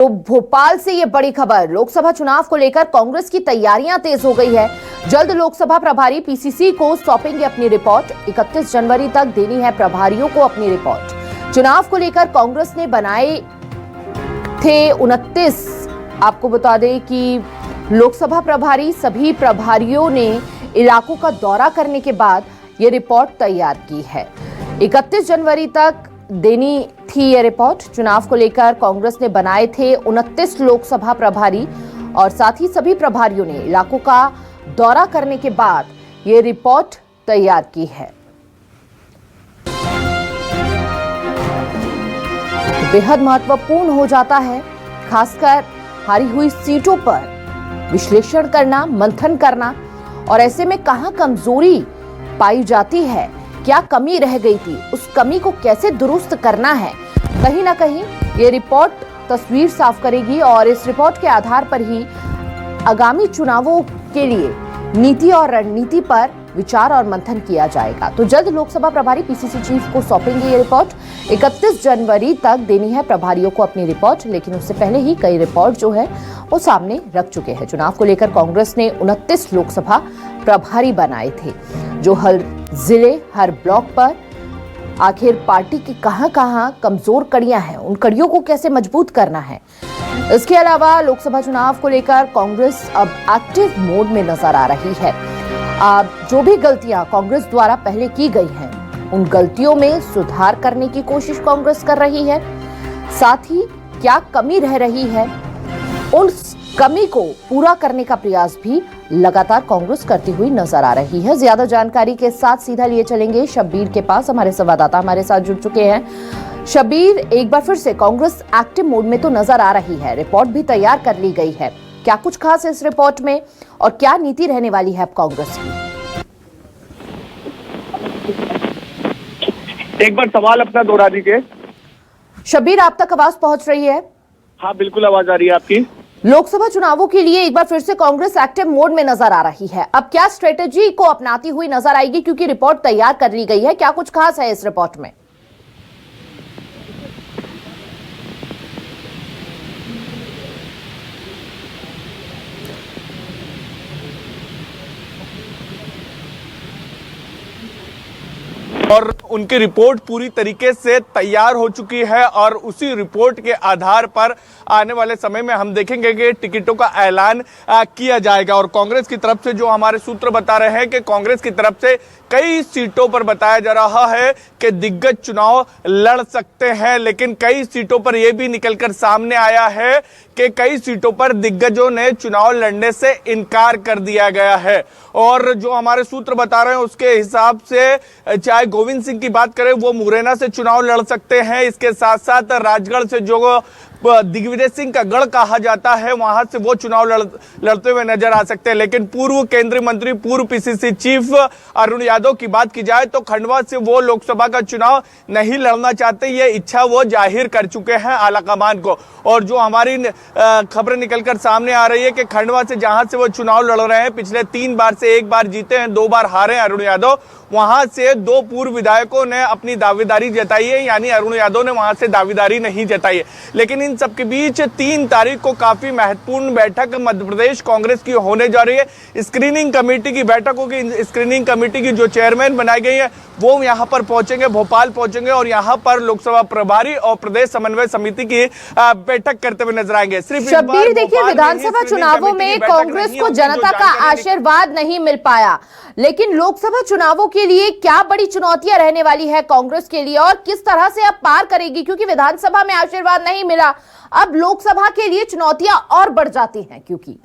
तो भोपाल से ये बड़ी खबर, लोकसभा चुनाव को लेकर कांग्रेस की तैयारियां तेज हो गई है। जल्द लोकसभा प्रभारी पीसीसी को सौंपेंगे अपनी रिपोर्ट। 31 जनवरी तक देनी है प्रभारियों को अपनी रिपोर्ट। चुनाव को लेकर कांग्रेस ने बनाए थे 29, आपको बता दें कि लोकसभा प्रभारी, सभी प्रभारियों ने इलाकों का दौरा करने के बाद ये रिपोर्ट तैयार की है। 31 जनवरी तक देनी थी ये रिपोर्ट। चुनाव को लेकर कांग्रेस ने बनाए थे 29 लोकसभा प्रभारी और साथ ही सभी प्रभारियों ने इलाकों का दौरा करने के बाद ये रिपोर्ट तैयार की है। बेहद महत्वपूर्ण हो जाता है, खासकर हारी हुई सीटों पर विश्लेषण करना, मंथन करना और ऐसे में कहां कमजोरी पाई जाती है, क्या कमी रह गई थी, उस कमी को कैसे दुरुस्त करना है। कहीं ना कहीं ये रिपोर्ट तस्वीर साफ करेगी और इस रिपोर्ट के आधार पर ही आगामी चुनावों के लिए नीति और रणनीति पर विचार और मंथन किया जाएगा। तो जल्द लोकसभा प्रभारी पीसीसी चीफ को सौंपेंगे ये रिपोर्ट। 31 जनवरी तक देनी है प्रभारियों को अपनी रिपोर्ट, लेकिन उससे पहले ही कई रिपोर्ट जो है वो सामने रख चुके हैं। चुनाव को लेकर कांग्रेस ने 29 लोकसभा प्रभारी बनाए थे, जो हर जिले, हर ब्लॉक पर आखिर पार्टी की कहां कमजोर कड़ियां हैं, उन कड़ियों को कैसे मजबूत करना है। इसके अलावा लोकसभा चुनाव को लेकर कांग्रेस अब एक्टिव मोड में नजर आ रही है। अब जो भी गलतियां कांग्रेस द्वारा पहले की गई हैं, उन गलतियों में सुधार करने की कोशिश कांग्रेस कर रही है। साथ ही क्या कमी रह रही है, उन कमी को पूरा करने का प्रयास भी लगातार कांग्रेस करती हुई नजर आ रही है। ज्यादा जानकारी के साथ सीधा लिए चलेंगे शब्बीर के पास। हमारे संवाददाता हमारे साथ जुड़ चुके हैं। शब्बीर, एक बार फिर से कांग्रेस एक्टिव मोड में तो नजर आ रही है, रिपोर्ट भी तैयार कर ली गई है। क्या कुछ खास है इस रिपोर्ट में और क्या नीति रहने वाली है अब कांग्रेस की? एक बार सवाल अपना दोहरा दीजिए। शब्बीर, आप तक आवाज पहुंच रही है? हाँ, बिल्कुल आवाज आ रही है आपकी। लोकसभा चुनावों के लिए एक बार फिर से कांग्रेस एक्टिव मोड में नजर आ रही है। अब क्या स्ट्रेटेजी को अपनाती हुई नजर आएगी, क्योंकि रिपोर्ट तैयार कर ली गई है? क्या कुछ खास है इस रिपोर्ट में? और उनकी रिपोर्ट पूरी तरीके से तैयार हो चुकी है और उसी रिपोर्ट के आधार पर आने वाले समय में हम देखेंगे कि टिकटों का ऐलान किया जाएगा। और कांग्रेस की तरफ से जो हमारे सूत्र बता रहे हैं कि कांग्रेस की तरफ से कई सीटों पर बताया जा रहा है कि दिग्गज चुनाव लड़ सकते हैं, लेकिन कई सीटों पर यह भी निकलकर सामने आया है कि कई सीटों पर दिग्गजों ने चुनाव लड़ने से इनकार कर दिया गया है। और जो हमारे सूत्र बता रहे हैं उसके हिसाब से चाहे गोविंद सिंह की बात करें, वो मुरैना से चुनाव लड़ सकते हैं। इसके साथ साथ राजगढ़ से जो दिग्विजय सिंह का गढ़ कहा जाता है, वहां से वो चुनाव लड़ते हुए नजर आ सकते हैं। लेकिन पूर्व केंद्रीय मंत्री, पूर्व पीसीसी चीफ अरुण यादव की बात की जाए तो खंडवा से वो लोकसभा का चुनाव नहीं लड़ना चाहते, ये इच्छा वो जाहिर कर चुके हैं आलाकमान को। और जो हमारी खबरें निकलकर सामने आ रही है कि खंडवा से जहां से वो चुनाव लड़ रहे हैं, पिछले 3 बार से 1 बार जीते हैं, 2 बार हारे हैं अरुण यादव, वहां से 2 पूर्व विधायकों ने अपनी दावेदारी जताई है, यानी अरुण यादव ने वहां से दावेदारी नहीं जताई है। लेकिन इन सबके बीच 3 तारीख को काफी महत्वपूर्ण बैठक मध्य प्रदेश कांग्रेस की होने जा रही है। स्क्रीनिंग कमेटी की बैठक होगी। स्क्रीनिंग कमेटी की जो चेयरमैन बनाई गई है वो यहां पर पहुंचेंगे, भोपाल पहुंचेंगे और यहां पर लोकसभा प्रभारी और प्रदेश समन्वय समिति की बैठक करते हुए नजर आएंगे। सिर्फ शब्बीर, देखिए, विधानसभा चुनावों में कांग्रेस को जनता का आशीर्वाद नहीं मिल पाया, लेकिन लोकसभा चुनावों के लिए क्या बड़ी चुनौतियां रहने वाली है कांग्रेस के लिए और किस तरह से अब पार करेगी? क्योंकि विधानसभा में आशीर्वाद नहीं मिला, अब लोकसभा के लिए चुनौतियां और बढ़ जाती हैं। क्योंकि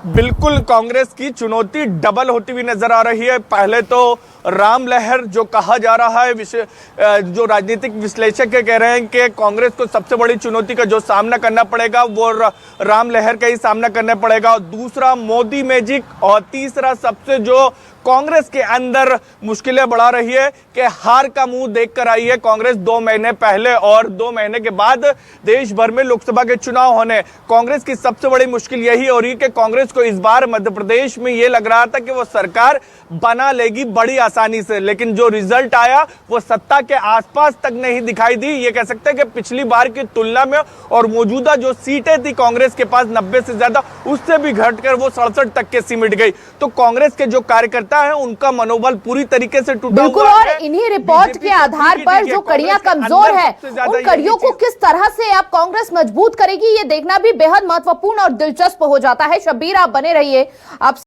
बिल्कुल कांग्रेस की चुनौती डबल होती हुई नजर आ रही है। पहले तो राम लहर जो कहा जा रहा है, जो राजनीतिक विश्लेषक कह रहे हैं कि कांग्रेस को सबसे बड़ी चुनौती का जो सामना करना पड़ेगा वो राम लहर का ही सामना करना पड़ेगा। और दूसरा मोदी मैजिक, और तीसरा सबसे जो कांग्रेस के अंदर मुश्किलें बढ़ा रही है कि हार का मुंह देखकर आई है कांग्रेस 2 महीने पहले और 2 महीने के बाद देश भर में लोकसभा के चुनाव होने। कांग्रेस की सबसे बड़ी मुश्किल यही हो रही है कि कांग्रेस को इस बार मध्य प्रदेश में यह लग रहा था कि वो सरकार बना लेगी बड़ी आसानी से, लेकिन जो रिजल्ट आया वो सत्ता के आसपास तक नहीं दिखाई दी। ये कह सकते हैं कि पिछली बार की तुलना में और मौजूदा जो सीटें थी कांग्रेस के पास 90 से ज्यादा, उससे भी घटकर वो 67 तक के सिमट गई। तो कांग्रेस के जो कार्यकर्ता हैं उनका मनोबल पूरी तरीके से टूटा बिल्कुल, हुआ और है। इन्हीं रिपोर्ट के आधार पर जो कड़ियां कमजोर है, उन कड़ियों को किस तरह से अब कांग्रेस मजबूत करेगी, ये देखना भी बेहद महत्वपूर्ण और दिलचस्प हो जाता है। शब्बीर, आप बने रहिए। आप